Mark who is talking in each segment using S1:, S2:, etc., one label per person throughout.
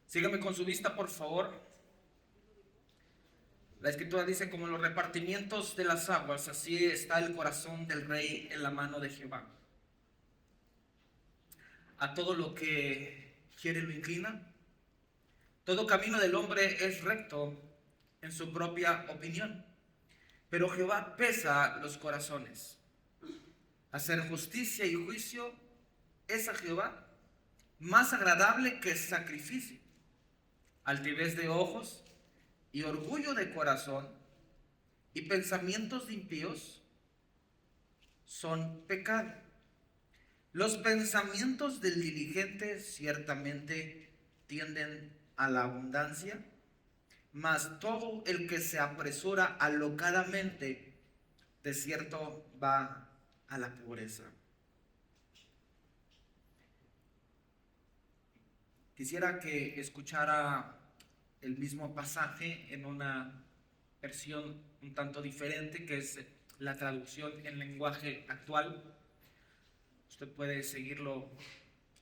S1: Sígame con su vista, por favor. La escritura dice, como en los repartimientos de las aguas, así está el corazón del rey en la mano de Jehová. A todo lo que quiere lo inclina. Todo camino del hombre es recto en su propia opinión, pero Jehová pesa los corazones. Hacer justicia y juicio es a Jehová más agradable que sacrificio. Altivez de ojos y orgullo de corazón y pensamientos de impíos son pecado. Los pensamientos del diligente ciertamente tienden a la abundancia, mas todo el que se apresura alocadamente, de cierto va a la pobreza. Quisiera que escuchara el mismo pasaje en una versión un tanto diferente, que es la traducción en lenguaje actual. Usted puede seguirlo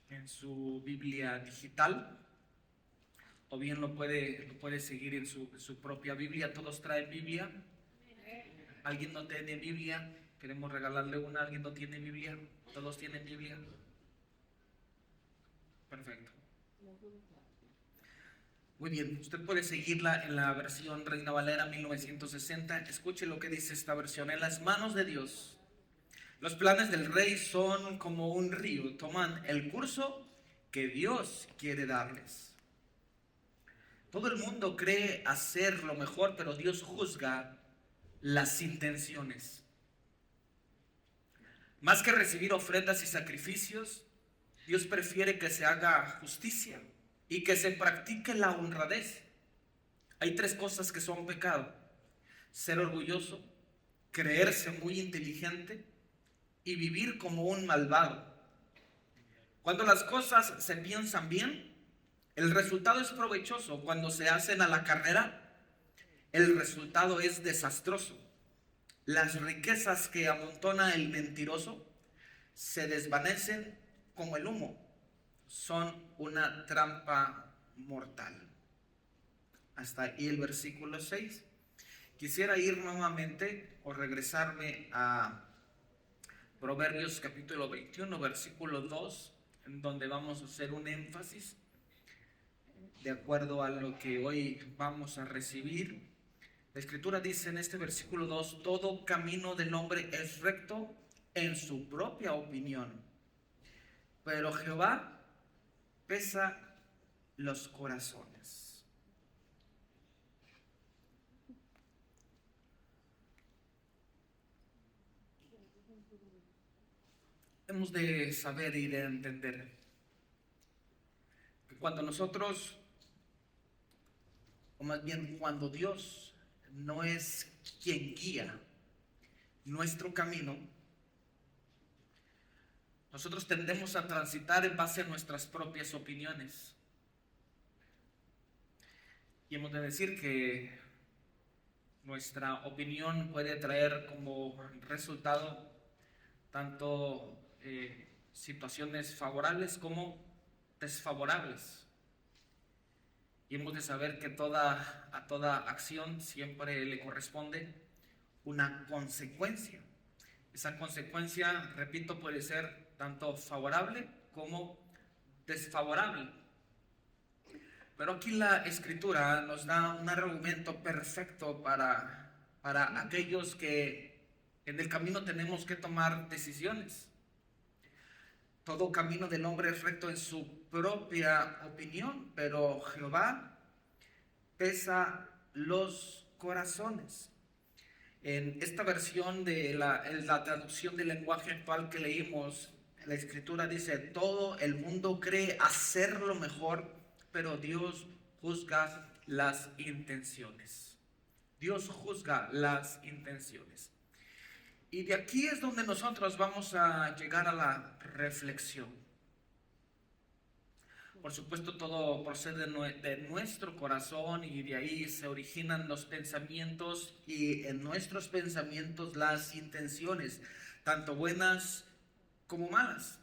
S1: en su Biblia digital, o bien lo puede seguir en su propia Biblia. Todos traen Biblia. ¿Alguien no tiene Biblia? Queremos regalarle una. ¿Alguien no tiene Biblia? ¿Todos tienen Biblia? Perfecto. Muy bien, usted puede seguirla en la versión Reina Valera 1960. Escuche lo que dice esta versión. En las manos de Dios, los planes del rey son como un río. Toman el curso que Dios quiere darles. Todo el mundo cree hacer lo mejor, pero Dios juzga las intenciones. Más que recibir ofrendas y sacrificios, Dios prefiere que se haga justicia y que se practique la honradez. Hay tres cosas que son pecado: ser orgulloso, creerse muy inteligente y vivir como un malvado. Cuando las cosas se piensan bien, el resultado es provechoso. Cuando se hacen a la carrera, el resultado es desastroso. Las riquezas que amontona el mentiroso se desvanecen como el humo. Son una trampa mortal. Hasta ahí el versículo 6. Quisiera ir nuevamente o regresarme a Proverbios capítulo 21, versículo 2, en donde vamos a hacer un énfasis de acuerdo a lo que hoy vamos a recibir. La escritura dice en este versículo 2, todo camino del hombre es recto en su propia opinión, pero Jehová pesa los corazones. Hemos de saber y de entender que cuando nosotros, o más bien cuando Dios no es quien guía nuestro camino, nosotros tendemos a transitar en base a nuestras propias opiniones. Y hemos de decir que nuestra opinión puede traer como resultado tanto situaciones favorables como desfavorables. Y hemos de saber que a toda acción siempre le corresponde una consecuencia. Esa consecuencia, repito, puede ser tanto favorable como desfavorable. Pero aquí la escritura nos da un argumento perfecto para aquellos que en el camino tenemos que tomar decisiones. Todo camino del hombre es recto en su propia opinión, pero Jehová pesa los corazones. En esta versión de la traducción del lenguaje actual que leímos, la escritura dice, todo el mundo cree hacer lo mejor, pero Dios juzga las intenciones. Dios juzga las intenciones. Y de aquí es donde nosotros vamos a llegar a la reflexión. Por supuesto, todo procede de nuestro corazón y de ahí se originan los pensamientos y en nuestros pensamientos las intenciones, tanto buenas como malas.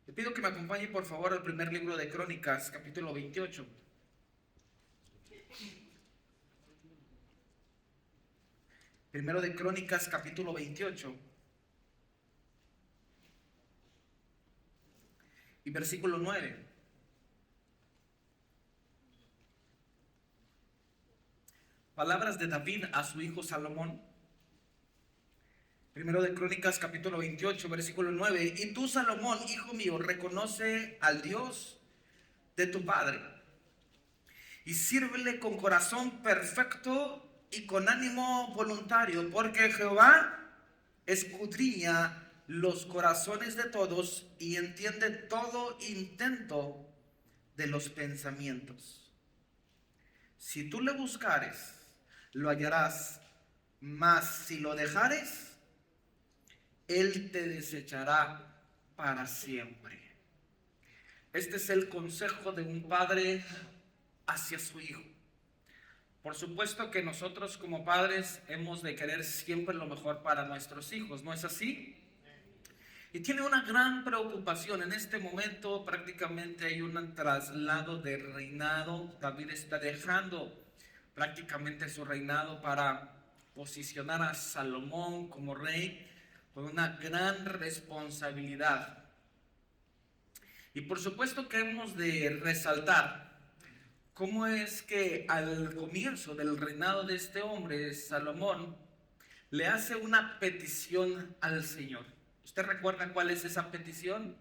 S1: Le pido que me acompañe por favor al primer libro de Crónicas, capítulo 28. Primero de Crónicas, capítulo 28 y versículo 9. Palabras de David a su hijo Salomón. Primero de Crónicas, capítulo 28, versículo 9. Y tú, Salomón, hijo mío, reconoce al Dios de tu padre y sírvele con corazón perfecto y con ánimo voluntario, porque Jehová escudriña los corazones de todos y entiende todo intento de los pensamientos. Si tú le buscares, lo hallarás, mas si lo dejares, él te desechará para siempre. Este es el consejo de un padre hacia su hijo. Por supuesto que nosotros como padres hemos de querer siempre lo mejor para nuestros hijos, ¿no es así? Y tiene una gran preocupación. En este momento prácticamente hay un traslado de reinado. David está dejando prácticamente su reinado para posicionar a Salomón como rey con una gran responsabilidad. Y por supuesto que hemos de resaltar cómo es que al comienzo del reinado de este hombre, Salomón, le hace una petición al Señor. ¿Usted recuerda cuál es esa petición?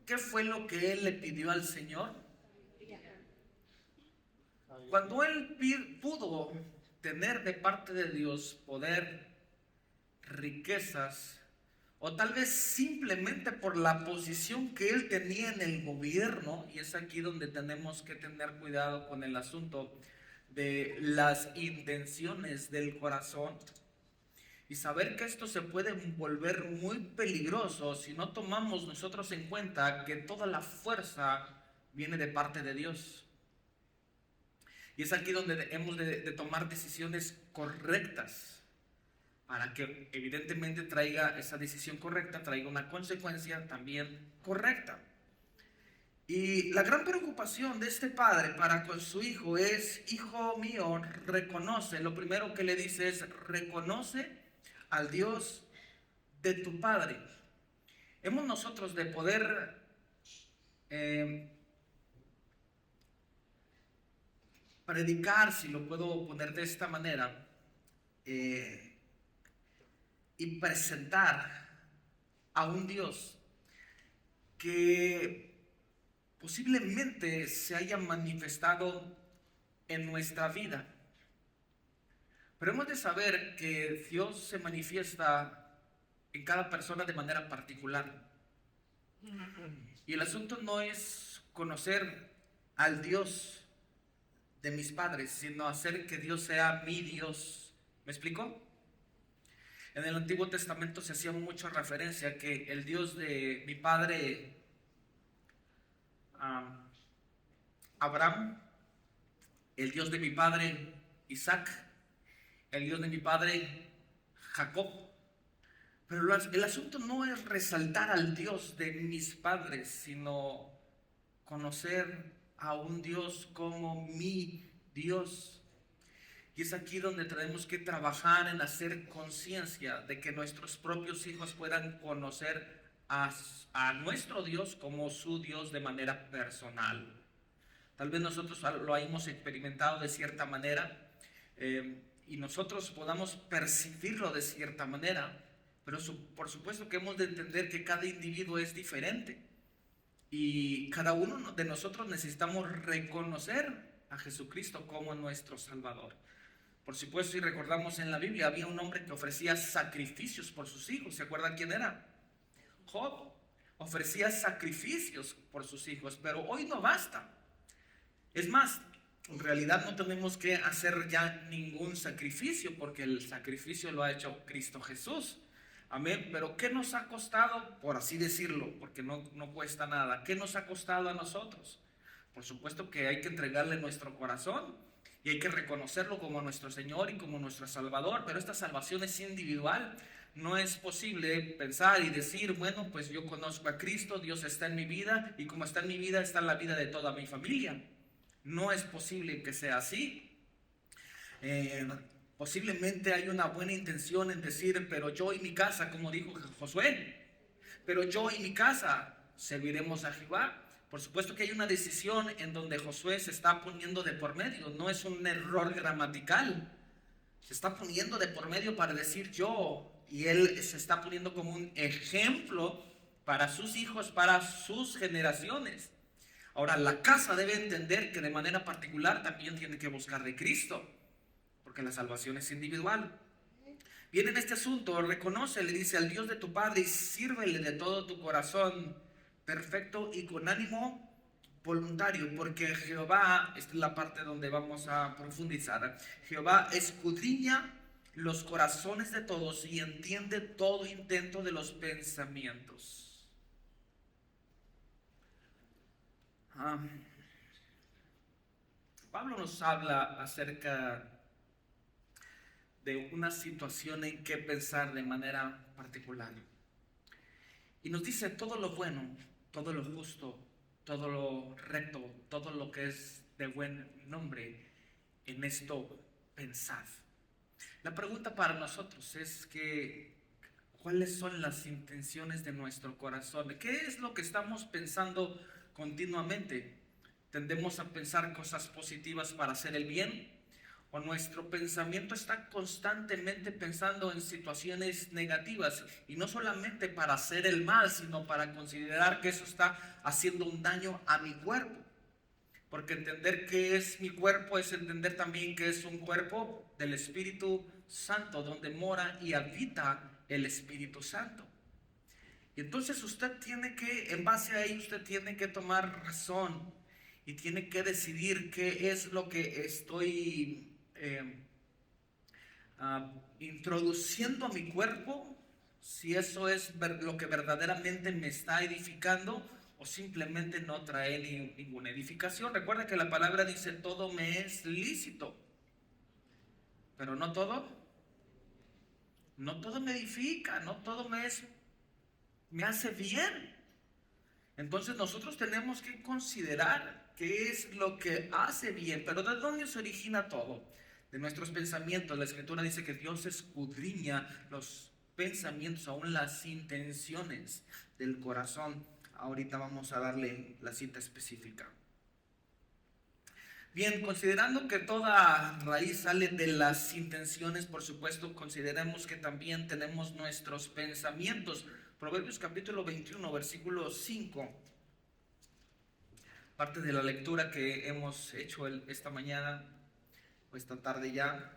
S1: ¿Qué fue lo que él le pidió al Señor? Cuando él pudo tener de parte de Dios poder, riquezas, o tal vez simplemente por la posición que él tenía en el gobierno, y es aquí donde tenemos que tener cuidado con el asunto de las intenciones del corazón, y saber que esto se puede volver muy peligroso si no tomamos nosotros en cuenta que toda la fuerza viene de parte de Dios. Y es aquí donde hemos de tomar decisiones correctas, para que evidentemente traiga esa decisión correcta, traiga una consecuencia también correcta. Y la gran preocupación de este padre para con su hijo es: hijo mío, reconoce. Lo primero que le dice es: reconoce al Dios de tu padre. Hemos nosotros de poder predicar, si lo puedo poner de esta manera, y presentar a un Dios que posiblemente se haya manifestado en nuestra vida. Pero hemos de saber que Dios se manifiesta en cada persona de manera particular. Y el asunto no es conocer al Dios de mis padres, sino hacer que Dios sea mi Dios. ¿Me explico? En el Antiguo Testamento se hacía mucha referencia a que el Dios de mi padre Abraham, el Dios de mi padre Isaac, el Dios de mi padre Jacob. Pero el asunto no es resaltar al Dios de mis padres, sino conocer a un Dios como mi Dios. Y es aquí donde tenemos que trabajar en hacer conciencia de que nuestros propios hijos puedan conocer a nuestro Dios como su Dios de manera personal. Tal vez nosotros lo hayamos experimentado de cierta manera, y nosotros podamos percibirlo de cierta manera, pero por supuesto que hemos de entender que cada individuo es diferente y cada uno de nosotros necesitamos reconocer a Jesucristo como nuestro Salvador. Por supuesto, si recordamos en la Biblia, había un hombre que ofrecía sacrificios por sus hijos. ¿Se acuerdan quién era? Job. Ofrecía sacrificios por sus hijos, pero hoy no basta. Es más, en realidad no tenemos que hacer ya ningún sacrificio, porque el sacrificio lo ha hecho Cristo Jesús. Amén. Pero ¿qué nos ha costado? Por así decirlo, porque no cuesta nada. ¿Qué nos ha costado a nosotros? Por supuesto que hay que entregarle nuestro corazón y hay que reconocerlo como nuestro Señor y como nuestro Salvador, pero esta salvación es individual. No es posible pensar y decir, bueno, pues yo conozco a Cristo, Dios está en mi vida y como está en mi vida, está en la vida de toda mi familia. No es posible que sea así. Eh, Posiblemente hay una buena intención en decir, pero yo y mi casa, como dijo Josué, pero yo y mi casa serviremos a Jehová. Por supuesto que hay una decisión en donde Josué se está poniendo de por medio, no es un error gramatical, se está poniendo de por medio para decir yo, y él se está poniendo como un ejemplo para sus hijos, para sus generaciones. Ahora, la casa debe entender que de manera particular también tiene que buscar de Cristo, porque la salvación es individual. Viene en este asunto, reconoce, le dice al Dios de tu Padre y sírvele de todo tu corazón, perfecto y con ánimo voluntario, porque Jehová, esta es la parte donde vamos a profundizar, Jehová escudriña los corazones de todos y entiende todo intento de los pensamientos. Pablo nos habla acerca de una situación en que pensar de manera particular. Y nos dice todo lo bueno, todo lo justo, todo lo recto, todo lo que es de buen nombre, en esto pensad. La pregunta para nosotros es que, ¿cuáles son las intenciones de nuestro corazón? ¿Qué es lo que estamos pensando continuamente? ¿Tendemos a pensar cosas positivas para hacer el bien? ¿O nuestro pensamiento está constantemente pensando en situaciones negativas? Y no solamente para hacer el mal, sino para considerar que eso está haciendo un daño a mi cuerpo. Porque entender qué es mi cuerpo es entender también que es un cuerpo del Espíritu Santo, donde mora y habita el Espíritu Santo. Y entonces usted tiene que, en base a ello, usted tiene que tomar razón y tiene que decidir qué es lo que estoy introduciendo a mi cuerpo, si eso es lo que verdaderamente me está edificando o simplemente no trae ninguna edificación. Recuerda que la palabra dice todo me es lícito, pero no todo me edifica, no todo me hace bien. Entonces nosotros tenemos que considerar qué es lo que hace bien, pero ¿de dónde se origina todo? De nuestros pensamientos. La Escritura dice que Dios escudriña los pensamientos, aún las intenciones del corazón. Ahorita vamos a darle la cita específica. Bien, considerando que toda raíz sale de las intenciones, por supuesto, consideremos que también tenemos nuestros pensamientos. Proverbios capítulo 21, versículo 5, parte de la lectura que hemos hecho esta mañana o esta tarde ya.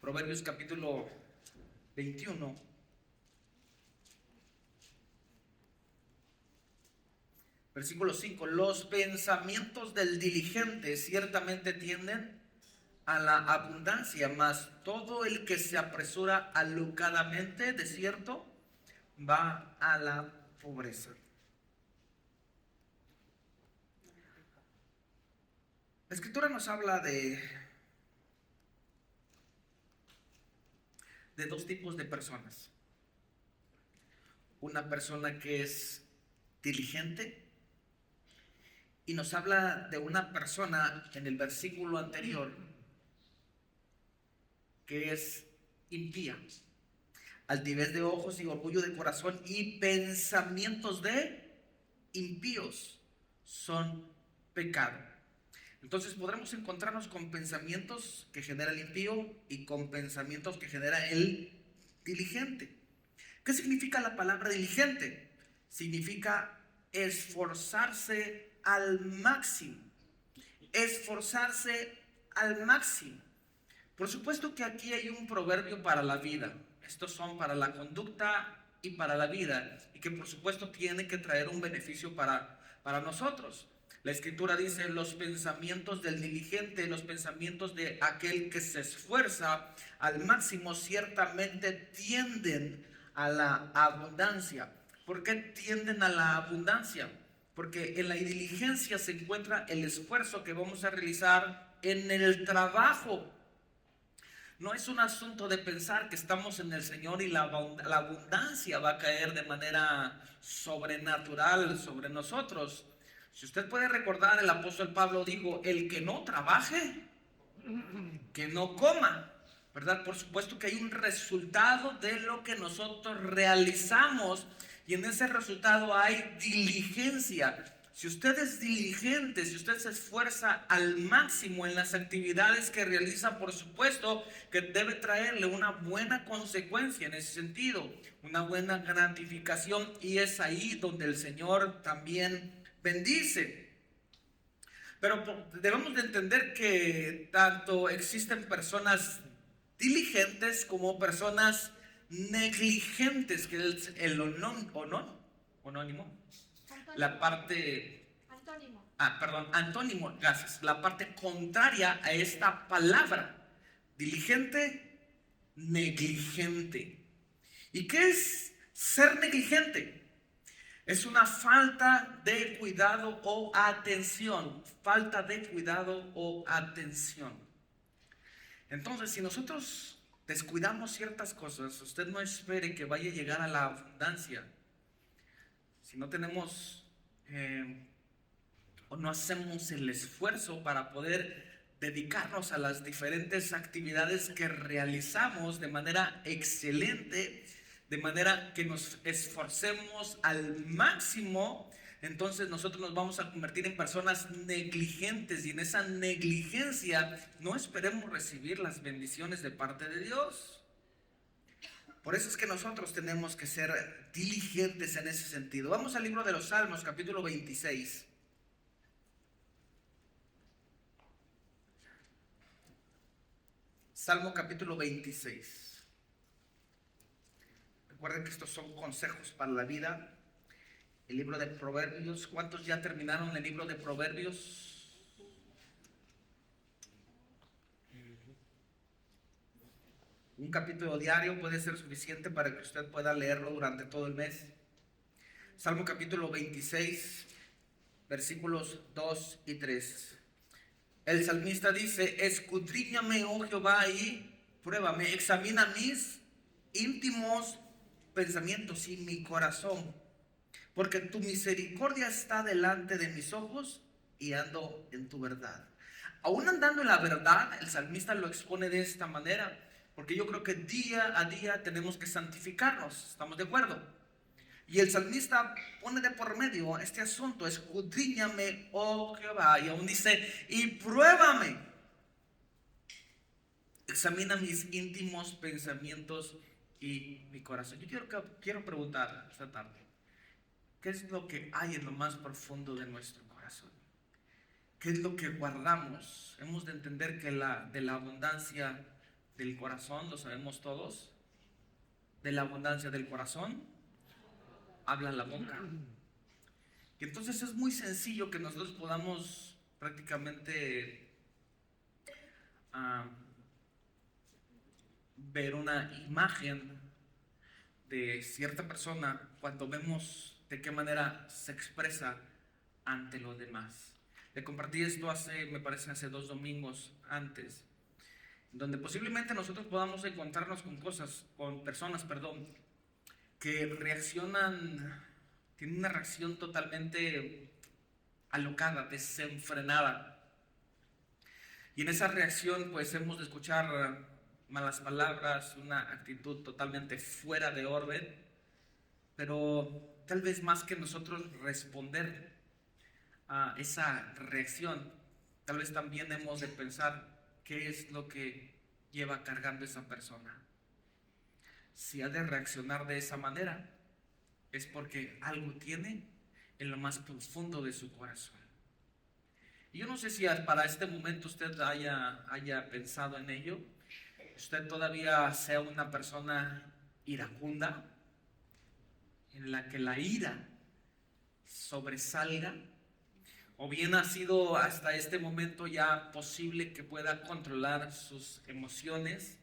S1: Proverbios capítulo 21, versículo 5. Los pensamientos del diligente ciertamente tienden a la abundancia, mas todo el que se apresura alocadamente, de cierto, va a la pobreza. La Escritura nos habla de dos tipos de personas. Una persona que es diligente, y nos habla de una persona en el versículo anterior que es impía, altivez de ojos y orgullo de corazón y pensamientos de impíos son pecado. Entonces podremos encontrarnos con pensamientos que genera el impío y con pensamientos que genera el diligente. ¿Qué significa la palabra diligente? Significa esforzarse al máximo. Esforzarse al máximo. Por supuesto que aquí hay un proverbio para la vida. Estos son para la conducta y para la vida. Y que por supuesto tiene que traer un beneficio para nosotros. La Escritura dice, los pensamientos del diligente, los pensamientos de aquel que se esfuerza al máximo, ciertamente tienden a la abundancia. ¿Por qué tienden a la abundancia? Porque en la diligencia se encuentra el esfuerzo que vamos a realizar en el trabajo. No es un asunto de pensar que estamos en el Señor y la abundancia va a caer de manera sobrenatural sobre nosotros. Si usted puede recordar, el apóstol Pablo dijo, el que no trabaje, que no coma, ¿verdad? Por supuesto que hay un resultado de lo que nosotros realizamos y en ese resultado hay diligencia. Si usted es diligente, si usted se esfuerza al máximo en las actividades que realiza, por supuesto que debe traerle una buena consecuencia en ese sentido, una buena gratificación, y es ahí donde el Señor también bendice. Pero debemos de entender que tanto existen personas diligentes como personas negligentes, que es el onónimo, la parte, antónimo, gracias, la parte contraria a esta palabra, diligente, negligente. ¿Y qué es ser negligente? Es una falta de cuidado o atención. Falta de cuidado o atención. Entonces, si nosotros descuidamos ciertas cosas, usted no espere que vaya a llegar a la abundancia. Si no tenemos o no hacemos el esfuerzo para poder dedicarnos a las diferentes actividades que realizamos de manera excelente, de manera que nos esforcemos al máximo, entonces nosotros nos vamos a convertir en personas negligentes, y en esa negligencia no esperemos recibir las bendiciones de parte de Dios. Por eso es que nosotros tenemos que ser diligentes en ese sentido. Vamos al libro de los Salmos, capítulo 26. Salmo capítulo 26. Recuerden que estos son consejos para la vida. El libro de Proverbios. ¿Cuántos ya terminaron el libro de Proverbios? Un capítulo diario puede ser suficiente para que usted pueda leerlo durante todo el mes. Salmo capítulo 26, versículos 2 y 3. El salmista dice: escudriñame, oh Jehová, y pruébame, examina mis íntimos pensamientos y mi corazón, porque tu misericordia está delante de mis ojos y ando en tu verdad. Aún andando en la verdad, el salmista lo expone de esta manera, porque yo creo que día a día tenemos que santificarnos. ¿Estamos de acuerdo? Y el salmista pone de por medio este asunto: escudriñame, oh Jehová, y aún dice: y pruébame, examina mis íntimos pensamientos y mi corazón. Yo quiero preguntar esta tarde: ¿qué es lo que hay en lo más profundo de nuestro corazón? ¿Qué es lo que guardamos? Hemos de entender que de la abundancia del corazón, lo sabemos todos, de la abundancia del corazón habla la boca. Y entonces es muy sencillo que nosotros podamos prácticamente ver una imagen de cierta persona cuando vemos de qué manera se expresa ante los demás. Le compartí esto me parece hace 2 domingos antes, donde posiblemente nosotros podamos encontrarnos con personas, que reaccionan, tienen una reacción totalmente alocada, desenfrenada. Y en esa reacción pues hemos de escuchar malas palabras, una actitud totalmente fuera de orden, pero tal vez más que nosotros responder a esa reacción, tal vez también hemos de pensar qué es lo que lleva cargando esa persona. Si ha de reaccionar de esa manera, es porque algo tiene en lo más profundo de su corazón. Y yo no sé si para este momento usted haya pensado en ello. Usted todavía sea una persona iracunda, en la que la ira sobresalga, o bien ha sido hasta este momento ya posible que pueda controlar sus emociones,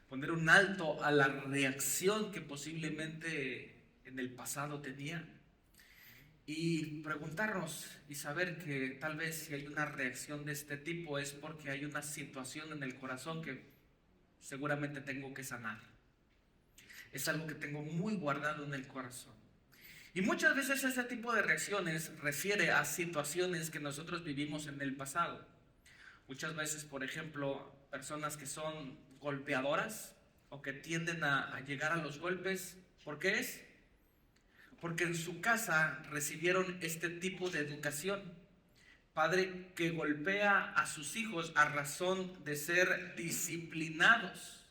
S1: poner un alto a la reacción que posiblemente en el pasado tenía. y preguntarnos y saber que tal vez si hay una reacción de este tipo es porque hay una situación en el corazón que seguramente tengo que sanar. Es algo que tengo muy guardado en el corazón. Y muchas veces ese tipo de reacciones refiere a situaciones que nosotros vivimos en el pasado. Muchas veces, por ejemplo, personas que son golpeadoras o que tienden a llegar a los golpes. ¿Por qué es? Porque en su casa recibieron este tipo de educación. Padre que golpea a sus hijos a razón de ser disciplinados.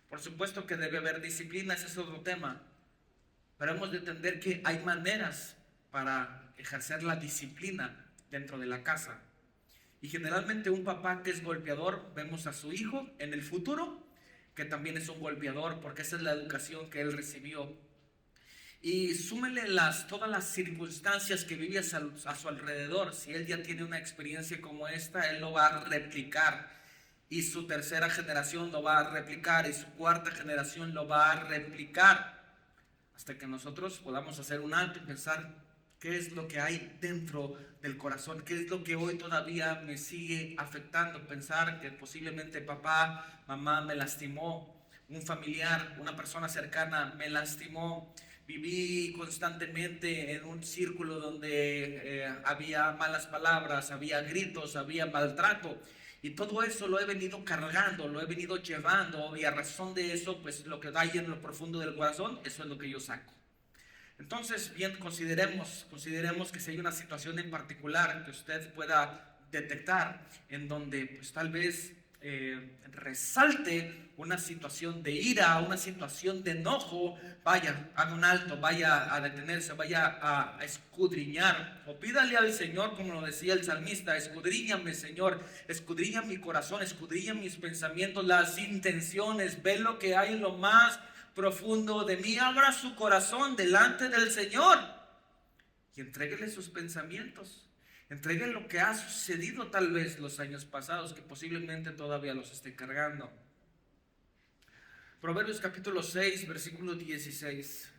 S1: Por supuesto que debe haber disciplina, ese es otro tema. Pero hemos de entender que hay maneras para ejercer la disciplina dentro de la casa. Y generalmente un papá que es golpeador, vemos a su hijo en el futuro, que también es un golpeador, porque esa es la educación que él recibió. Y súmele todas las circunstancias que vive a su alrededor. Si él ya tiene una experiencia como esta, él lo va a replicar. Y su tercera generación lo va a replicar. Y su cuarta generación lo va a replicar. Hasta que nosotros podamos hacer un alto y pensar qué es lo que hay dentro del corazón, qué es lo que hoy todavía me sigue afectando. Pensar que posiblemente papá, mamá me lastimó, un familiar, una persona cercana me lastimó. Viví constantemente en un círculo donde había malas palabras, había gritos, había maltrato. Y todo eso lo he venido cargando, lo he venido llevando, y a razón de eso, pues lo que hay en lo profundo del corazón, eso es lo que yo saco. Entonces, bien, consideremos que si hay una situación en particular que usted pueda detectar en donde pues tal vez resalte una situación de ira, una situación de enojo, vaya, haga un alto, vaya a detenerse, vaya a escudriñar, o pídale al Señor, como lo decía el salmista: escudriñame, Señor, escudriña mi corazón, escudriña mis pensamientos, las intenciones, ve lo que hay en lo más profundo de mí. Abra su corazón delante del Señor y entréguele sus pensamientos. Entréguele lo que ha sucedido tal vez los años pasados, que posiblemente todavía los esté cargando. Proverbios capítulo 6, versículo 16.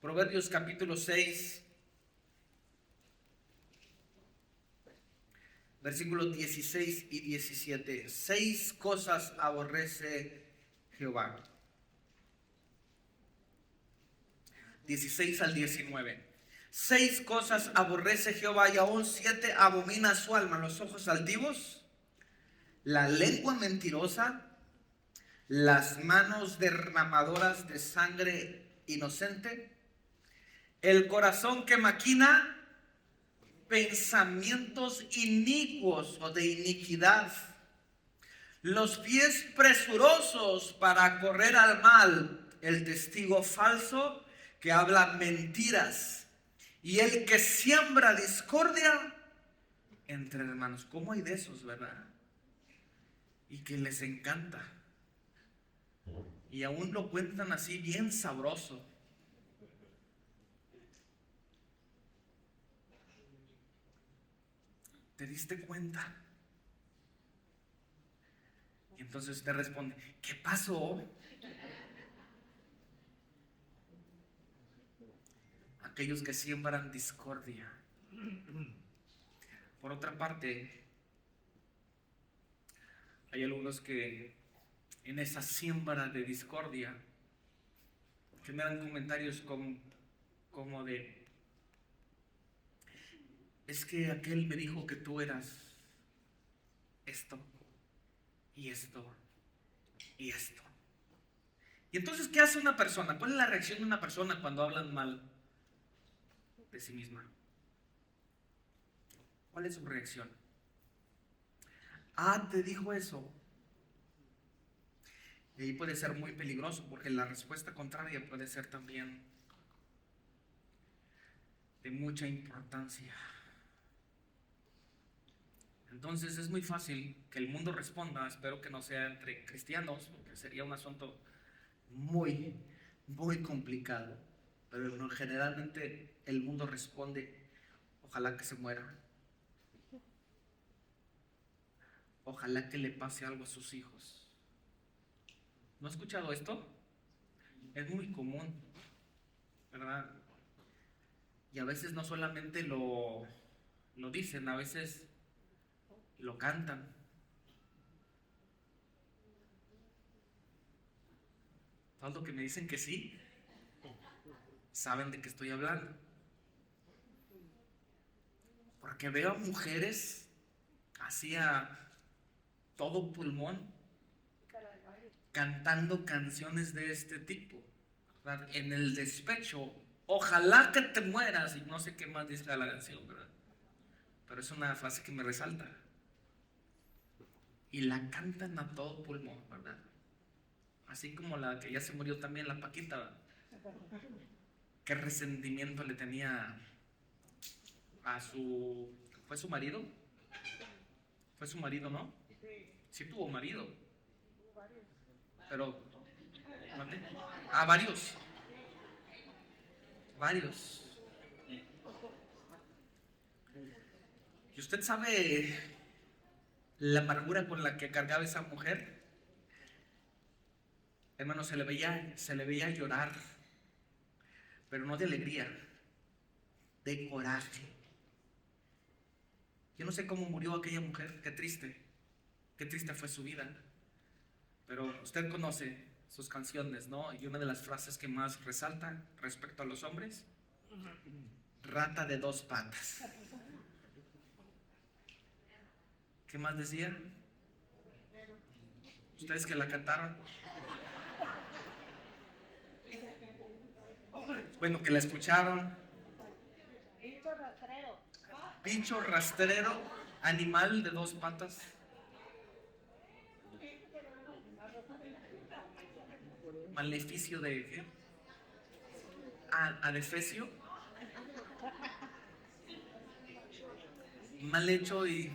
S1: Proverbios capítulo 6, versículos 16 y 17. 6 cosas aborrece Jehová. 16 al 19. 6 cosas aborrece Jehová, y aún 7 abomina su alma: los ojos altivos, la lengua mentirosa, las manos derramadoras de sangre inocente, el corazón que maquina pensamientos inicuos o de iniquidad, los pies presurosos para correr al mal, el testigo falso que habla mentiras, y el que siembra discordia entre hermanos. ¿Cómo hay de esos, verdad? Y que les encanta. Y aún lo cuentan así bien sabroso. ¿Te diste cuenta? Y entonces usted responde: ¿qué pasó? Aquellos que siembran discordia. Por otra parte, hay algunos que en esa siembra de discordia generan comentarios como de: es que aquel me dijo que tú eras esto y esto y esto. Y entonces, ¿qué hace una persona? ¿Cuál es la reacción de una persona cuando hablan mal de sí misma? ¿Cuál es su reacción? Ah, te dijo eso. Y ahí puede ser muy peligroso, porque la respuesta contraria puede ser también de mucha importancia. Entonces es muy fácil que el mundo responda. Espero que no sea entre cristianos, porque sería un asunto muy, muy complicado. Pero no, generalmente el mundo responde: ojalá que se muera, ojalá que le pase algo a sus hijos. ¿No ha escuchado esto? Es muy común, ¿verdad? Y a veces no solamente lo dicen, a veces lo cantan. Todos los que me dicen que sí, saben de qué estoy hablando. Porque veo a mujeres así a todo pulmón cantando canciones de este tipo, ¿verdad? En el despecho, ojalá que te mueras, y no sé qué más dice la canción, ¿verdad? Pero es una frase que me resalta. Y la cantan a todo pulmón, ¿verdad? Así como la que ya se murió también, la Paquita, ¿verdad? Qué resentimiento le tenía a su... ¿Fue su marido? Fue su marido, ¿no? Sí tuvo marido. Pero... ¿mande? Ah, varios. Varios. ¿Y usted sabe la amargura con la que cargaba esa mujer? Hermano, se le veía llorar, pero no de alegría, de coraje. Yo no sé cómo murió aquella mujer, qué triste fue su vida. Pero usted conoce sus canciones, ¿no? Y una de las frases que más resalta respecto a los hombres, rata de dos patas. ¿Qué más decía? Ustedes que la cantaron. Bueno, que la escucharon. Bicho rastrero, animal de dos patas. Maleficio de ¿qué? Adefesio. Mal hecho y...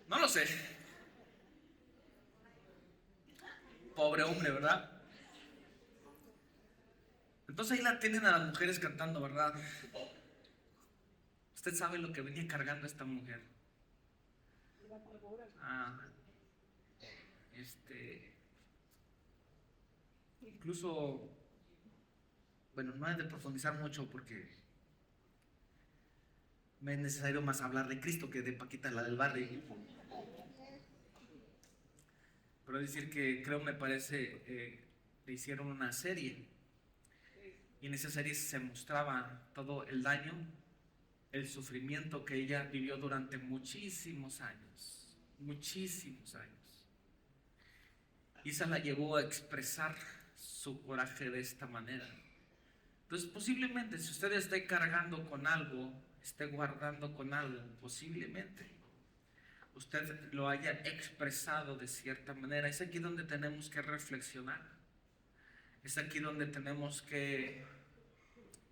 S1: no lo sé. Pobre hombre, ¿verdad? Entonces ahí la tienen a las mujeres cantando, ¿verdad? Usted sabe lo que venía cargando esta mujer. Ah, incluso, bueno, no hay de profundizar mucho porque me es necesario más hablar de Cristo que de Paquita, la del barrio. Pero decir que creo, me parece, le hicieron una serie. Y en esa serie se mostraba todo el daño, el sufrimiento que ella vivió durante muchísimos años. Muchísimos años. Y esa la llevó a expresar su coraje de esta manera. Entonces, posiblemente, si usted está cargando con algo, esté guardando con algo, posiblemente usted lo haya expresado de cierta manera. Es aquí donde tenemos que reflexionar. Es aquí donde tenemos que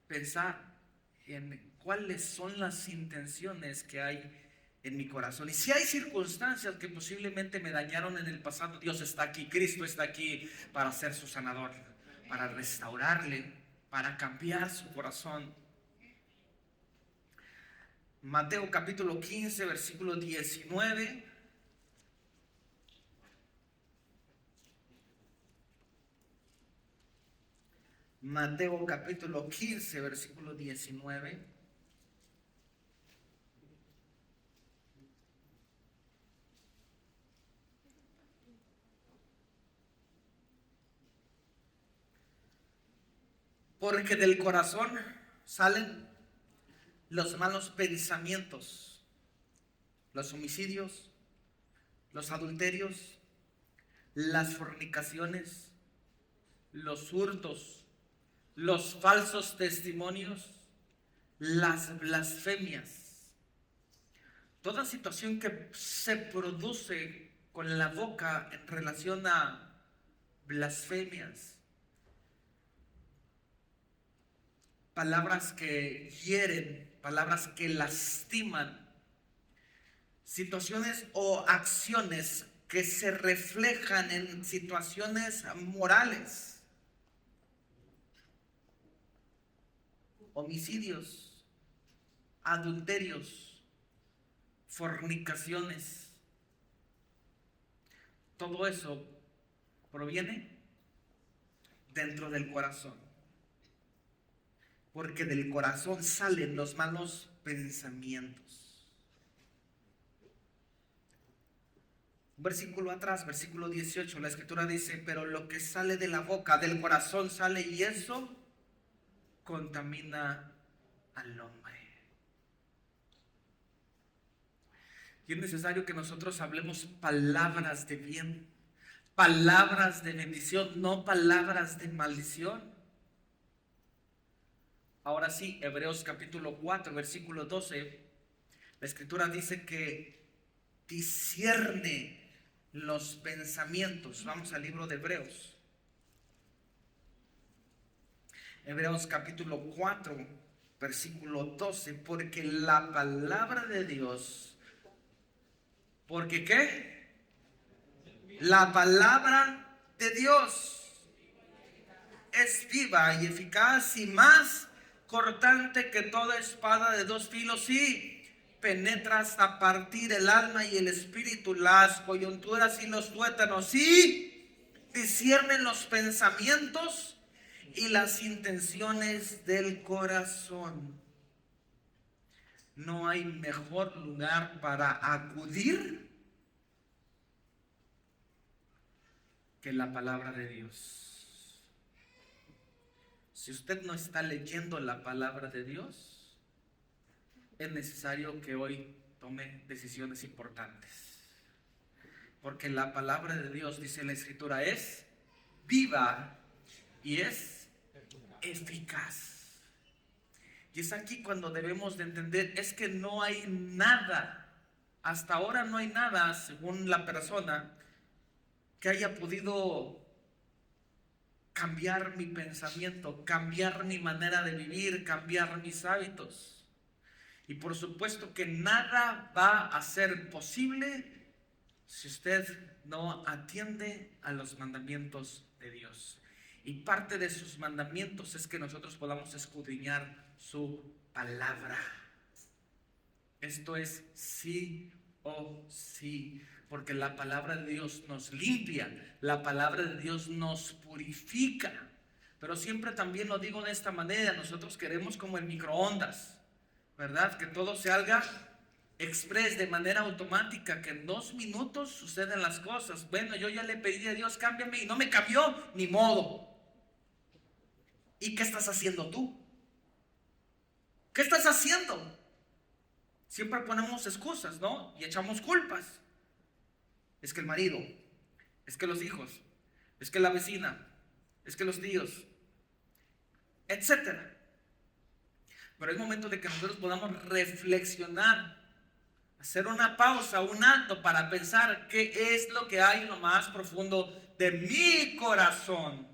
S1: pensar en cuáles son las intenciones que hay en mi corazón. Y si hay circunstancias que posiblemente me dañaron en el pasado, Dios está aquí, Cristo está aquí para ser su sanador, para restaurarle, para cambiar su corazón. Mateo capítulo 15, versículo 19. Mateo capítulo 15, versículo 19. Porque del corazón salen los malos pensamientos, los homicidios, los adulterios, las fornicaciones, los hurtos, los falsos testimonios, las blasfemias. Toda situación que se produce con la boca en relación a blasfemias, palabras que hieren, palabras que lastiman, situaciones o acciones que se reflejan en situaciones morales, homicidios, adulterios, fornicaciones. todo eso proviene dentro del corazón. Porque del corazón salen los malos pensamientos. Un versículo atrás, versículo 18, la escritura dice, pero lo que sale de la boca, del corazón sale, y eso contamina al hombre. Y es necesario que nosotros hablemos palabras de bien, palabras de bendición, no palabras de maldición. Ahora sí, Hebreos capítulo 4, versículo 12, la escritura dice que discierne los pensamientos. Vamos al libro de Hebreos. Hebreos capítulo 4, versículo 12, porque la palabra de Dios, ¿porque qué? La palabra de Dios es viva y eficaz y más cortante que toda espada de dos filos y penetra hasta partir el alma y el espíritu, las coyunturas y los tuétanos, y discierne los pensamientos y las intenciones del corazón. No hay mejor lugar para acudir que la palabra de Dios. Si usted no está leyendo la palabra de Dios, es necesario que hoy tome decisiones importantes. Porque la palabra de Dios, dice la escritura, es viva y es eficaz. Y es aquí cuando debemos de entender, es que no hay nada, hasta ahora no hay nada, según la persona, que haya podido cambiar mi pensamiento, cambiar mi manera de vivir, cambiar mis hábitos. Y por supuesto que nada va a ser posible si usted no atiende a los mandamientos de Dios. Y parte de sus mandamientos es que nosotros podamos escudriñar su palabra. Esto es sí o sí, porque la palabra de Dios nos limpia, la palabra de Dios nos purifica. Pero siempre también lo digo de esta manera, nosotros queremos como en microondas, ¿verdad? Que todo se haga express, de manera automática, que en 2 minutos suceden las cosas. Bueno, yo ya le pedí a Dios, cámbiame, y no me cambió, ni modo. ¿Y qué estás haciendo tú? ¿Qué estás haciendo? Siempre ponemos excusas, ¿no? Y echamos culpas. Es que el marido, es que los hijos, es que la vecina, es que los tíos, etcétera. Pero es momento de que nosotros podamos reflexionar, hacer una pausa, un alto para pensar qué es lo que hay en lo más profundo de mi corazón.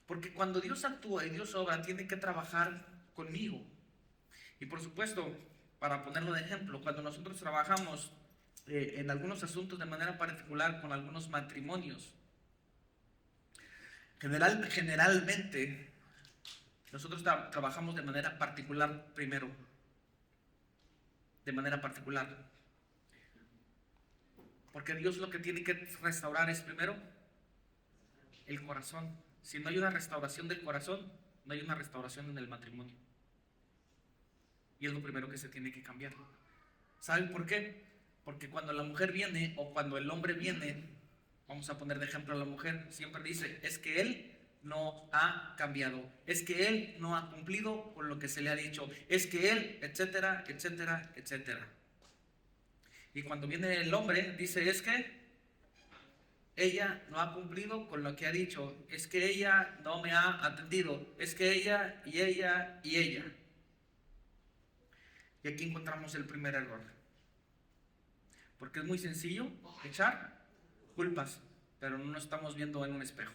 S1: Porque cuando Dios actúa y Dios obra, tiene que trabajar conmigo. Y por supuesto, para ponerlo de ejemplo, cuando nosotros trabajamos en algunos asuntos de manera particular con algunos matrimonios, generalmente nosotros trabajamos de manera particular primero. De manera particular. Porque Dios lo que tiene que restaurar es primero el corazón. Si no hay una restauración del corazón, no hay una restauración en el matrimonio. Y es lo primero que se tiene que cambiar. ¿Saben por qué? Porque cuando la mujer viene o cuando el hombre viene, vamos a poner de ejemplo a la mujer, siempre dice, es que él no ha cambiado, es que él no ha cumplido con lo que se le ha dicho, es que él, etcétera, etcétera, etcétera. Y cuando viene el hombre, dice, es que ella no ha cumplido con lo que ha dicho, es que ella no me ha atendido, es que ella y ella y ella. Y aquí encontramos el primer error. Porque es muy sencillo echar culpas, pero no nos estamos viendo en un espejo.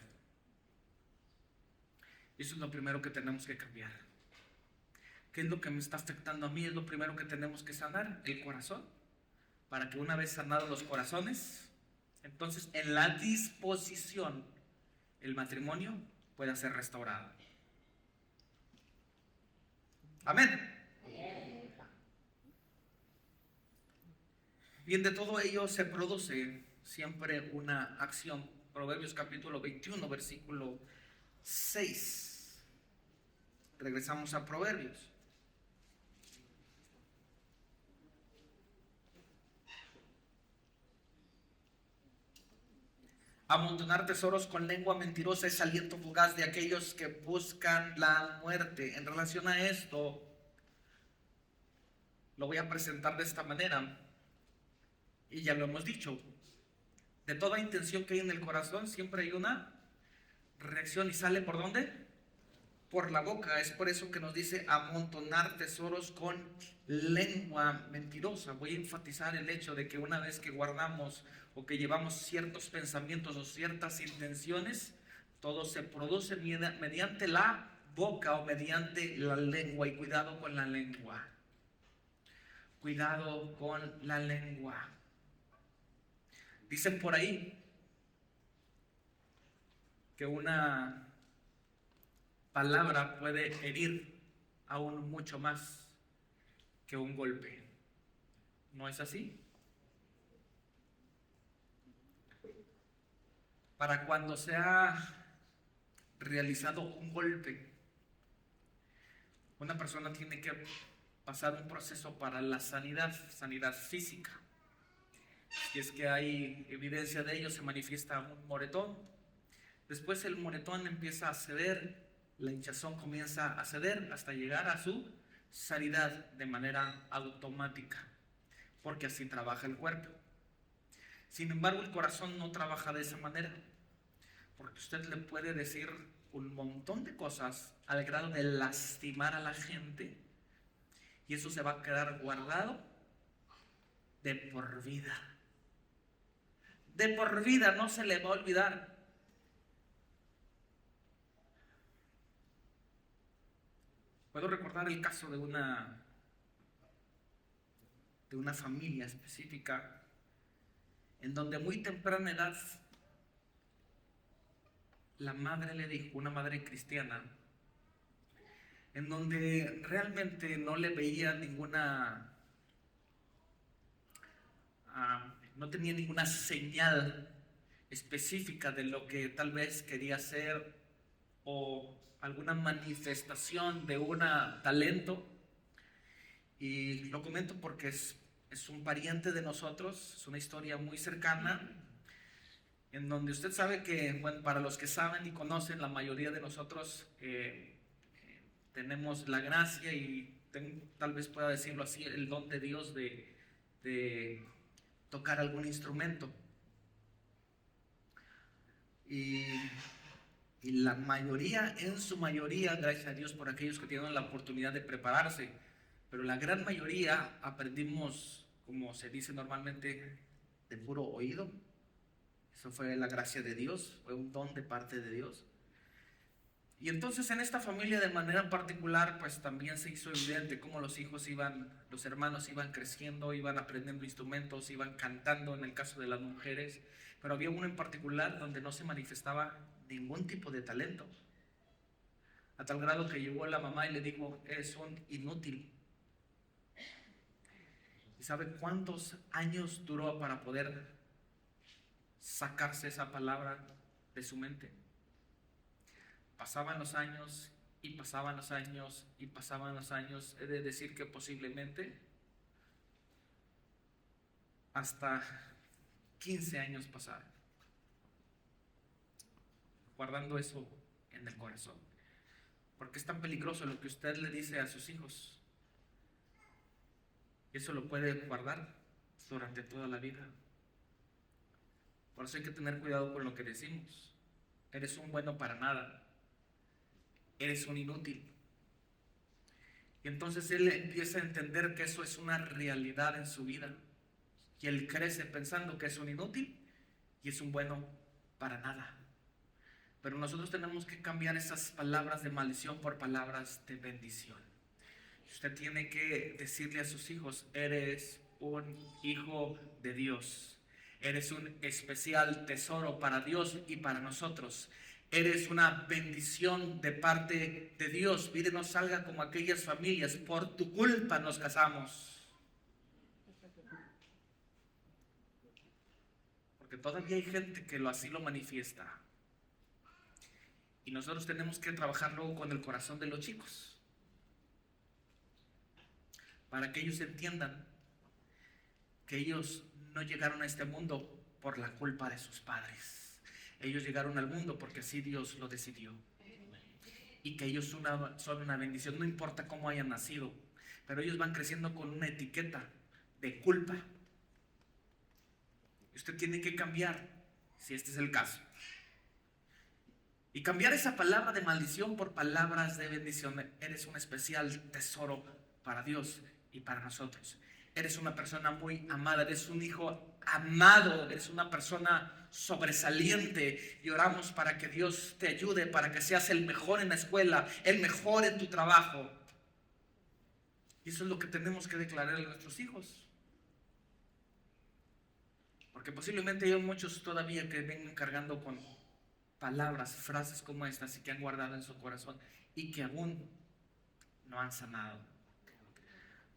S1: Eso es lo primero que tenemos que cambiar. ¿Qué es lo que me está afectando a mí? Es lo primero que tenemos que sanar, el corazón. Para que una vez sanados los corazones, entonces en la disposición, el matrimonio pueda ser restaurado. Amén. Bien, de todo ello se produce siempre una acción. Proverbios capítulo 21, versículo 6. Regresamos a Proverbios. Amontonar tesoros con lengua mentirosa es aliento fugaz de aquellos que buscan la muerte. En relación a esto, lo voy a presentar de esta manera. Y ya lo hemos dicho. De toda intención que hay en el corazón, siempre hay una reacción. ¿Y sale por dónde? Por la boca. Es por eso que nos dice amontonar tesoros con lengua mentirosa. Voy a enfatizar el hecho de que una vez que guardamos o que llevamos ciertos pensamientos o ciertas intenciones, todo se produce mediante la boca o mediante la lengua. Y cuidado con la lengua. Cuidado con la lengua. Dicen por ahí que una palabra puede herir aún mucho más que un golpe. ¿No es así? Para cuando se ha realizado un golpe, una persona tiene que pasar un proceso para la sanidad física. Si es que hay evidencia de ello, se manifiesta un moretón. Después el moretón empieza a ceder, la hinchazón comienza a ceder hasta llegar a su sanidad de manera automática, porque así trabaja el cuerpo. Sin embargo, el corazón no trabaja de esa manera, porque usted le puede decir un montón de cosas al grado de lastimar a la gente y eso se va a quedar guardado de por vida. De por vida, no se le va a olvidar. Puedo recordar el caso de una familia específica en donde a muy temprana edad la madre le dijo, una madre cristiana, en donde realmente no le veía no tenía ninguna señal específica de lo que tal vez quería hacer o alguna manifestación de un talento. Y lo comento porque es un pariente de nosotros, es una historia muy cercana, en donde usted sabe que, bueno, para los que saben y conocen, la mayoría de nosotros tenemos la gracia y tal vez pueda decirlo así, el don de Dios de tocar algún instrumento. Y la mayoría, en su mayoría, gracias a Dios por aquellos que tienen la oportunidad de prepararse, pero la gran mayoría aprendimos, como se dice normalmente, de puro oído. Eso fue la gracia de Dios, fue un don de parte de Dios. Y entonces en esta familia de manera particular, pues también se hizo evidente cómo los hermanos iban creciendo, iban aprendiendo instrumentos, iban cantando en el caso de las mujeres, pero había uno en particular donde no se manifestaba ningún tipo de talento, a tal grado que llegó la mamá y le dijo, eres un inútil. ¿Y sabe cuántos años duró para poder sacarse esa palabra de su mente? Pasaban los años y pasaban los años y pasaban los años. He de decir que posiblemente hasta 15 años pasaron guardando eso en el corazón, porque es tan peligroso lo que usted le dice a sus hijos. Eso lo puede guardar durante toda la vida. Por eso hay que tener cuidado con lo que decimos. Eres un bueno para nada, eres un inútil. Y entonces él empieza a entender que eso es una realidad en su vida, y él crece pensando que es un inútil y es un bueno para nada. Pero nosotros tenemos que cambiar esas palabras de maldición por palabras de bendición. Usted tiene que decirle a sus hijos, eres un hijo de Dios, eres un especial tesoro para Dios y para nosotros, eres una bendición de parte de Dios. Mire, no salga como aquellas familias, por tu culpa nos casamos. porque todavía hay gente que así lo manifiesta. Y nosotros tenemos que trabajar luego con el corazón de los chicos, para que ellos entiendan que ellos no llegaron a este mundo por la culpa de sus padres. Ellos llegaron al mundo porque así Dios lo decidió. Y que ellos son una bendición, no importa cómo hayan nacido, pero ellos van creciendo con una etiqueta de culpa. Y usted tiene que cambiar, si este es el caso. Y cambiar esa palabra de maldición por palabras de bendición. Eres un especial tesoro para Dios y para nosotros. Eres una persona muy amada, eres un hijo amado, eres una persona sobresaliente. Y oramos para que Dios te ayude, para que seas el mejor en la escuela, el mejor en tu trabajo. Y eso es lo que tenemos que declarar a nuestros hijos. Porque posiblemente hay muchos todavía que vengan cargando con palabras, frases como estas y que han guardado en su corazón y que aún no han sanado.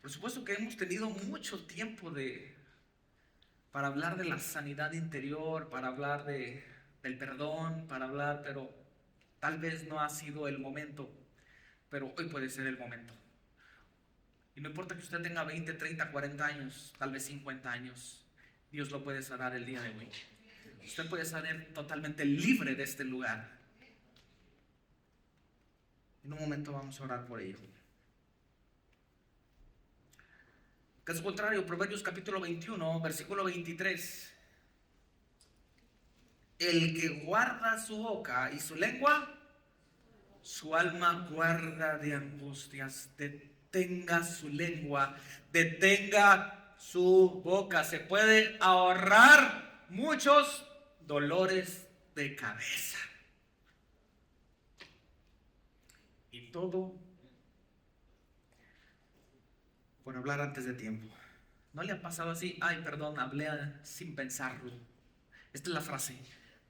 S1: Por supuesto que hemos tenido mucho tiempo para hablar de la sanidad interior, para hablar del perdón, pero tal vez no ha sido el momento, pero hoy puede ser el momento. Y no importa que usted tenga 20, 30, 40 años, tal vez 50 años, Dios lo puede sanar el día de hoy. Usted puede salir totalmente libre de este lugar. En un momento vamos a orar por ello. Caso contrario, Proverbios capítulo 21, versículo 23. El que guarda su boca y su lengua, su alma guarda de angustias. Detenga su lengua, detenga su boca. Se puede ahorrar muchos dolores de cabeza. Y todo por hablar antes de tiempo. ¿No le ha pasado así? Ay, perdón, hablé sin pensarlo. Esta es la frase.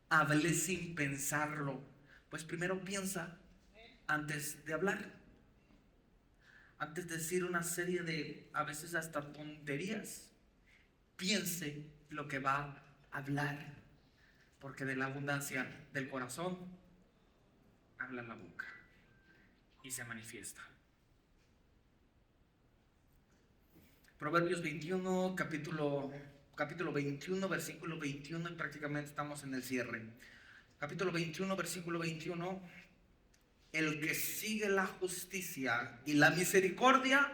S1: Hablé sin pensarlo. Pues primero piensa antes de hablar. Antes de decir una serie de, a veces hasta tonterías, piense lo que va a hablar. Porque de la abundancia del corazón habla la boca y se manifiesta. Proverbios 21, capítulo 21, versículo 21, y prácticamente estamos en el cierre. Capítulo 21, versículo 21. El que sigue la justicia y la misericordia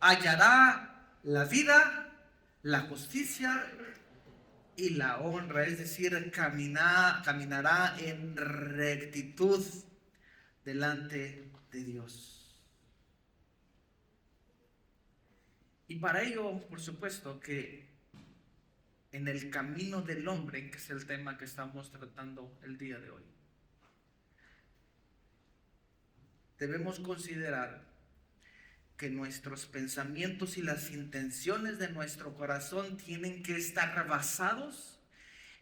S1: hallará la vida, la justicia y la honra, es decir, caminará en rectitud delante de Dios. Y para ello, por supuesto, que en el camino del hombre, que es el tema que estamos tratando el día de hoy, debemos considerar que nuestros pensamientos y las intenciones de nuestro corazón tienen que estar basados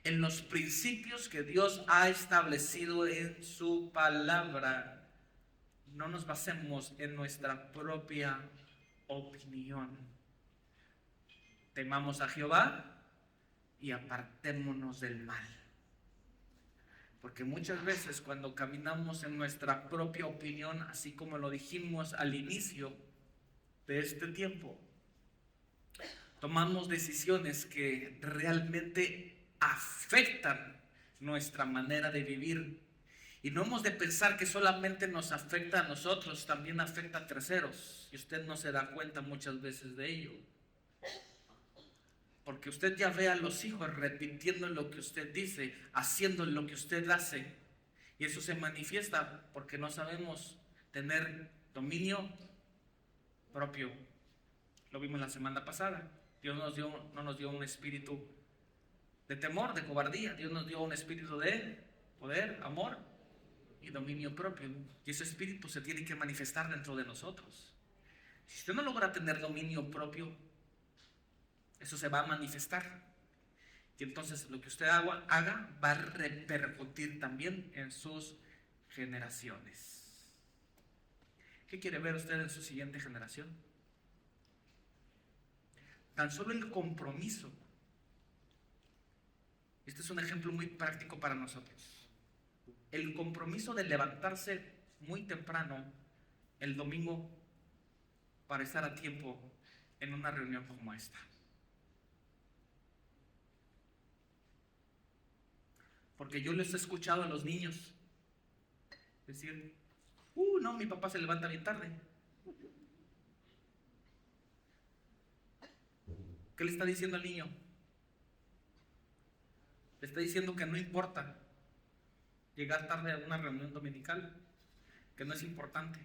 S1: en los principios que Dios ha establecido en su palabra. No nos basemos en nuestra propia opinión. Temamos a Jehová y apartémonos del mal. Porque muchas veces cuando caminamos en nuestra propia opinión, así como lo dijimos al inicio de este tiempo, tomamos decisiones que realmente afectan nuestra manera de vivir. Y no hemos de pensar que solamente nos afecta a nosotros, también afecta a terceros. Y usted no se da cuenta muchas veces de ello. Porque usted ya ve a los hijos repitiendo lo que usted dice, haciendo lo que usted hace. Y eso se manifiesta porque no sabemos tener dominio propio. Lo vimos la semana pasada. Dios no nos dio un espíritu de temor, de cobardía. Dios nos dio un espíritu de poder, amor y dominio propio. Y ese espíritu se tiene que manifestar dentro de nosotros. Si usted no logra tener dominio propio, eso se va a manifestar. Y entonces lo que usted haga va a repercutir también en sus generaciones. ¿Qué quiere ver usted en su siguiente generación? Tan solo el compromiso Este es un ejemplo muy práctico para nosotros. El compromiso de levantarse muy temprano el domingo para estar a tiempo en una reunión como esta. Porque yo les he escuchado a los niños decir, no, mi papá se levanta bien tarde. ¿Qué le está diciendo al niño? Le está diciendo que no importa llegar tarde a una reunión dominical, que no es importante.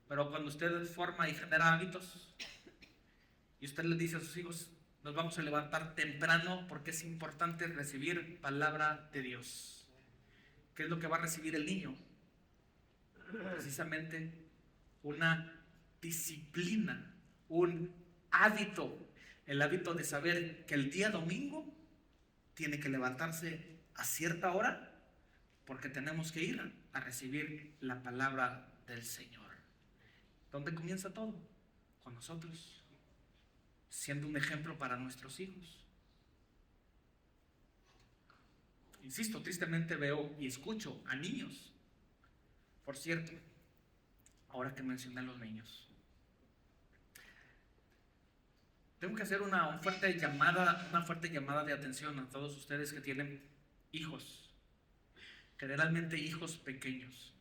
S1: Pero cuando usted forma y genera hábitos, y usted le dice a sus hijos, nos vamos a levantar temprano porque es importante recibir palabra de Dios. ¿Qué es lo que va a recibir el niño? Precisamente una disciplina, un hábito, el hábito de saber que el día domingo tiene que levantarse a cierta hora porque tenemos que ir a recibir la palabra del Señor. ¿Dónde comienza todo? Con nosotros, siendo un ejemplo para nuestros hijos. Insisto, tristemente veo y escucho a niños. Por cierto, ahora que mencioné a los niños, tengo que hacer una fuerte llamada de atención a todos ustedes que tienen hijos, generalmente hijos pequeños.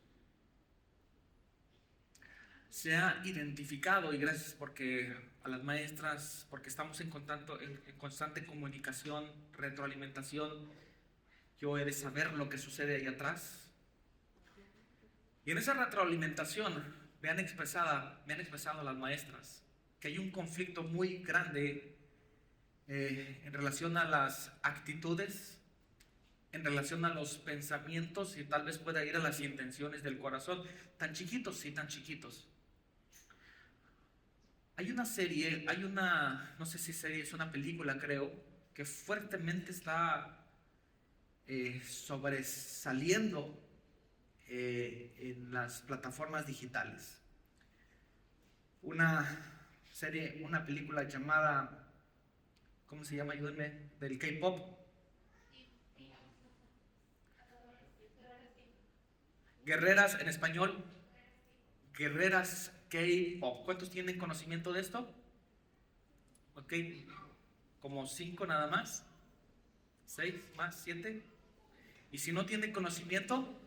S1: Se ha identificado, y gracias porque a las maestras, porque estamos en constante comunicación, retroalimentación. Yo he de saber lo que sucede ahí atrás. Y en esa retroalimentación me han expresado las maestras que hay un conflicto muy grande en relación a las actitudes, en relación a los pensamientos y tal vez pueda ir a las intenciones del corazón. Tan chiquitos, sí, tan chiquitos. Hay una serie, no sé si serie, es una película creo, que fuertemente está sobresaliendo en las plataformas digitales. Una película llamada, ¿cómo se llama? Ayúdenme, del K-pop. Guerreras en español, Guerreras K-pop. ¿Cuántos tienen conocimiento de esto? Ok, como 5 nada más, 6 más, 7. Y si no tienen conocimiento,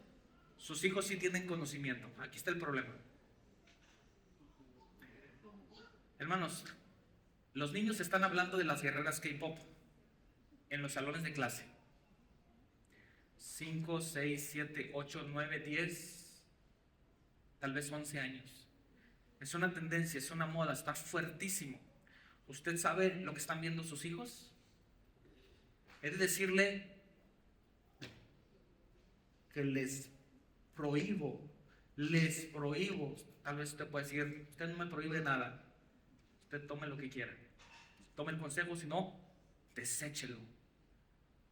S1: sus hijos sí tienen conocimiento. Aquí está el problema. Hermanos, los niños están hablando de las guerreras K-pop en los salones de clase. 5, 6, 7, 8, 9, 10, tal vez 11 años. Es una tendencia, es una moda, está fuertísimo. ¿Usted sabe lo que están viendo sus hijos? Es decirle que les prohíbo. Tal vez usted puede decir, usted no me prohíbe nada. Usted tome lo que quiera. Tome el consejo, si no, deséchelo.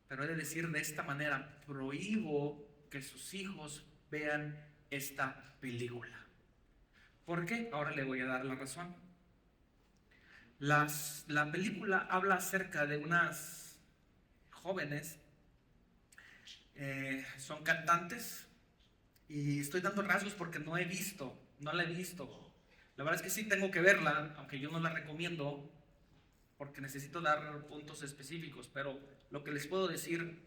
S1: Pero he de decir de esta manera, prohíbo que sus hijos vean esta película. ¿Por qué? Ahora le voy a dar la razón. La película habla acerca de unas jóvenes, son cantantes, y estoy dando rasgos porque no la he visto. La verdad es que sí tengo que verla, aunque yo no la recomiendo, porque necesito dar puntos específicos, pero lo que les puedo decir,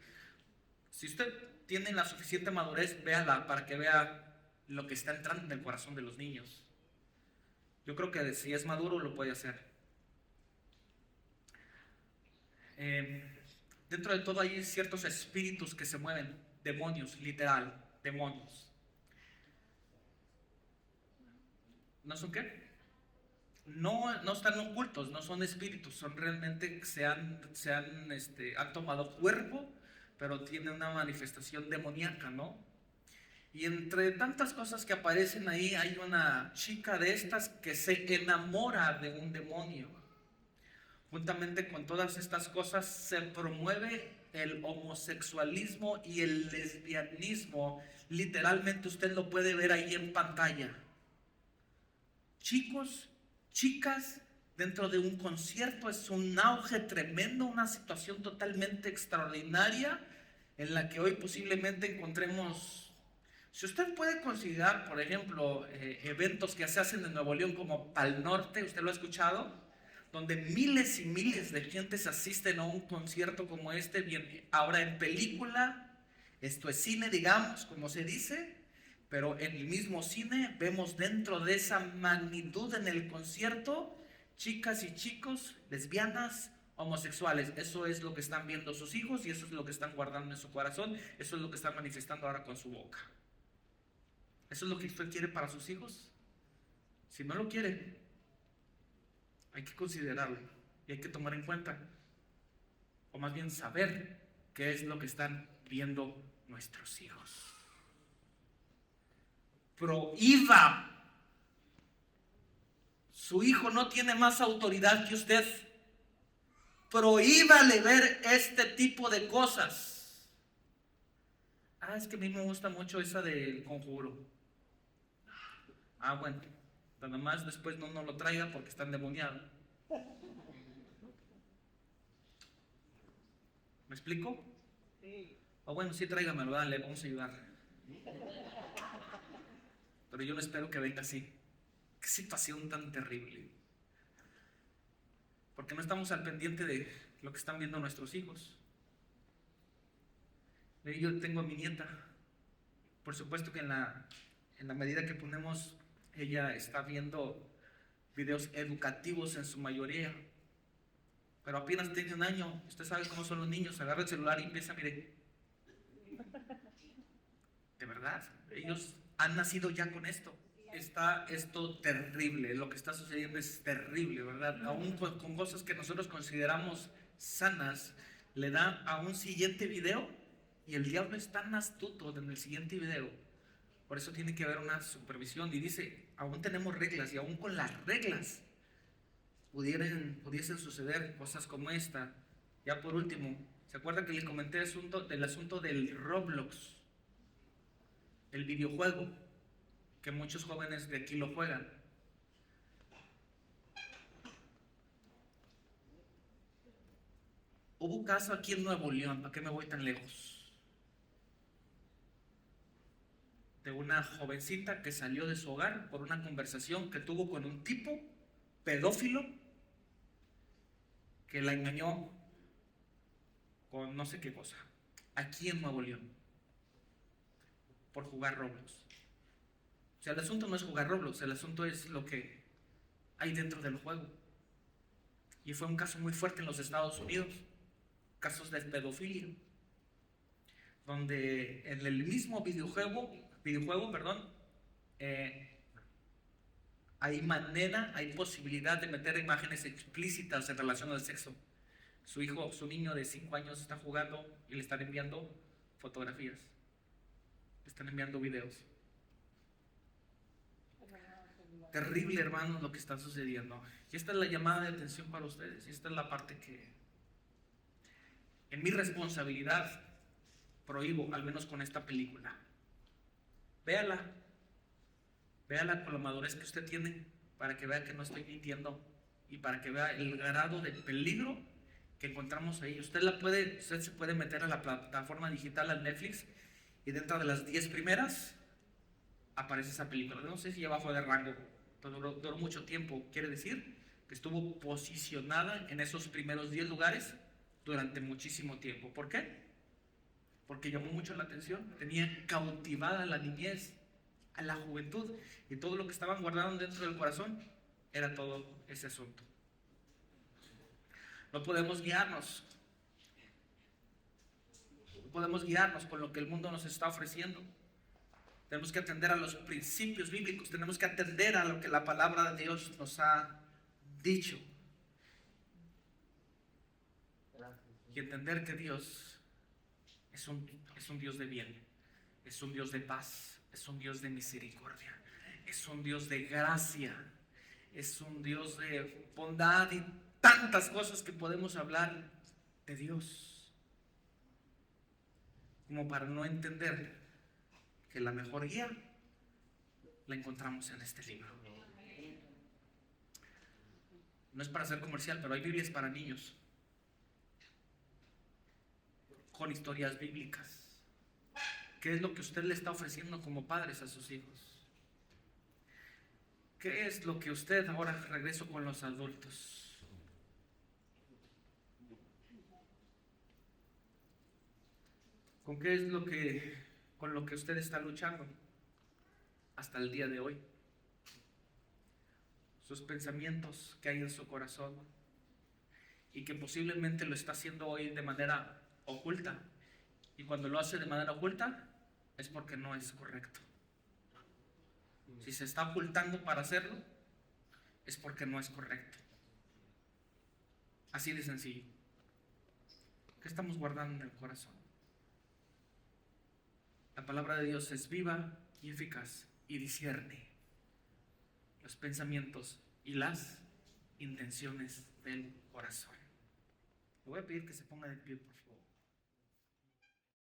S1: si usted tiene la suficiente madurez, véala para que vea lo que está entrando en el corazón de los niños. Yo creo que si es maduro lo puede hacer. Dentro de todo hay ciertos espíritus que se mueven, demonios, literal, demonios. ¿No son qué? No están ocultos, no son espíritus, son realmente, han tomado cuerpo, pero tienen una manifestación demoníaca, ¿no? Y entre tantas cosas que aparecen ahí, hay una chica de estas que se enamora de un demonio. Juntamente con todas estas cosas se promueve el homosexualismo y el lesbianismo. Literalmente usted lo puede ver ahí en pantalla. Chicos, chicas dentro de un concierto. Es un auge tremendo, una situación totalmente extraordinaria en la que hoy posiblemente encontremos. Si usted puede considerar, por ejemplo, eventos que se hacen en Nuevo León como Pal Norte, ¿usted lo ha escuchado? Donde miles y miles de gentes asisten a un concierto como este, bien, ahora en película, esto es cine, digamos, como se dice, pero en el mismo cine vemos dentro de esa magnitud en el concierto, chicas y chicos, lesbianas, homosexuales. Eso es lo que están viendo sus hijos y eso es lo que están guardando en su corazón, eso es lo que están manifestando ahora con su boca. ¿Eso es lo que usted quiere para sus hijos? Si no lo quiere, hay que considerarlo y hay que tomar en cuenta, o más bien saber qué es lo que están viendo nuestros hijos. Prohíba. Su hijo no tiene más autoridad que usted. Prohíbale ver este tipo de cosas. Es que a mí me gusta mucho esa del Conjuro. Bueno, nada más después no lo traiga porque está endemoniado. ¿Me explico? Sí. Bueno, sí, tráigamelo, dale, vamos a ayudar. Pero yo no espero que venga así. Qué situación tan terrible. Porque no estamos al pendiente de lo que están viendo nuestros hijos. Yo tengo a mi nieta. Por supuesto que en la medida que ponemos, ella está viendo videos educativos en su mayoría. Pero apenas tiene 1 año. Usted sabe cómo son los niños. Agarra el celular y empieza, mire. De verdad, ellos han nacido ya con esto. Está esto terrible, lo que está sucediendo es terrible, ¿verdad? Aún con cosas que nosotros consideramos sanas, le da a un siguiente video y el diablo es tan astuto en el siguiente video. Por eso tiene que haber una supervisión y dice, aún tenemos reglas y aún con las reglas pudiesen suceder cosas como esta. Ya por último, ¿se acuerdan que les comenté del asunto del Roblox? El videojuego, que muchos jóvenes de aquí lo juegan. Hubo un caso aquí en Nuevo León, ¿para qué me voy tan lejos? De una jovencita que salió de su hogar por una conversación que tuvo con un tipo pedófilo que la engañó con no sé qué cosa, aquí en Nuevo León, por jugar Roblox. O sea, el asunto no es jugar Roblox, el asunto es lo que hay dentro del juego. Y fue un caso muy fuerte en los Estados Unidos, casos de pedofilia, donde en el mismo videojuego, hay posibilidad de meter imágenes explícitas en relación al sexo. Su niño de 5 años está jugando y le están enviando fotografías, le están enviando videos. Terrible, hermanos, lo que está sucediendo. Y esta es la llamada de atención para ustedes. Y esta es la parte que en mi responsabilidad prohíbo, al menos con esta película. Véala con la madurez que usted tiene, para que vea que no estoy mintiendo y para que vea el grado de peligro que encontramos ahí. Usted se puede meter a la plataforma digital, al Netflix, y dentro de las 10 primeras aparece esa película. No sé si ya bajó de rango, pero duró mucho tiempo. Quiere decir que estuvo posicionada en esos primeros 10 lugares durante muchísimo tiempo. ¿Por qué? Porque llamó mucho la atención. Tenía cautivada la niñez, a la juventud, y todo lo que estaban guardando dentro del corazón era todo ese asunto. No podemos guiarnos con lo que el mundo nos está ofreciendo. Tenemos que atender a los principios bíblicos, tenemos que atender a lo que la palabra de Dios nos ha dicho. Y entender que Dios es un Dios de bien, es un Dios de paz, es un Dios de misericordia, es un Dios de gracia, es un Dios de bondad y tantas cosas que podemos hablar de Dios, como para no entender que la mejor guía la encontramos en este libro. No es para hacer comercial, pero hay Biblias para niños, con historias bíblicas. ¿Qué es lo que usted le está ofreciendo como padres a sus hijos? ¿Qué es lo que usted, ahora regreso con los adultos, con qué es con lo que usted está luchando hasta el día de hoy? Sus pensamientos que hay en su corazón y que posiblemente lo está haciendo hoy de manera oculta. Y cuando lo hace de manera oculta es porque no es correcto. Si se está ocultando para hacerlo, es porque no es correcto. Así de sencillo. ¿Qué estamos guardando en el corazón? La palabra de Dios es viva y eficaz y discierne los pensamientos y las intenciones del corazón. Le voy a pedir que se ponga de pie, por favor.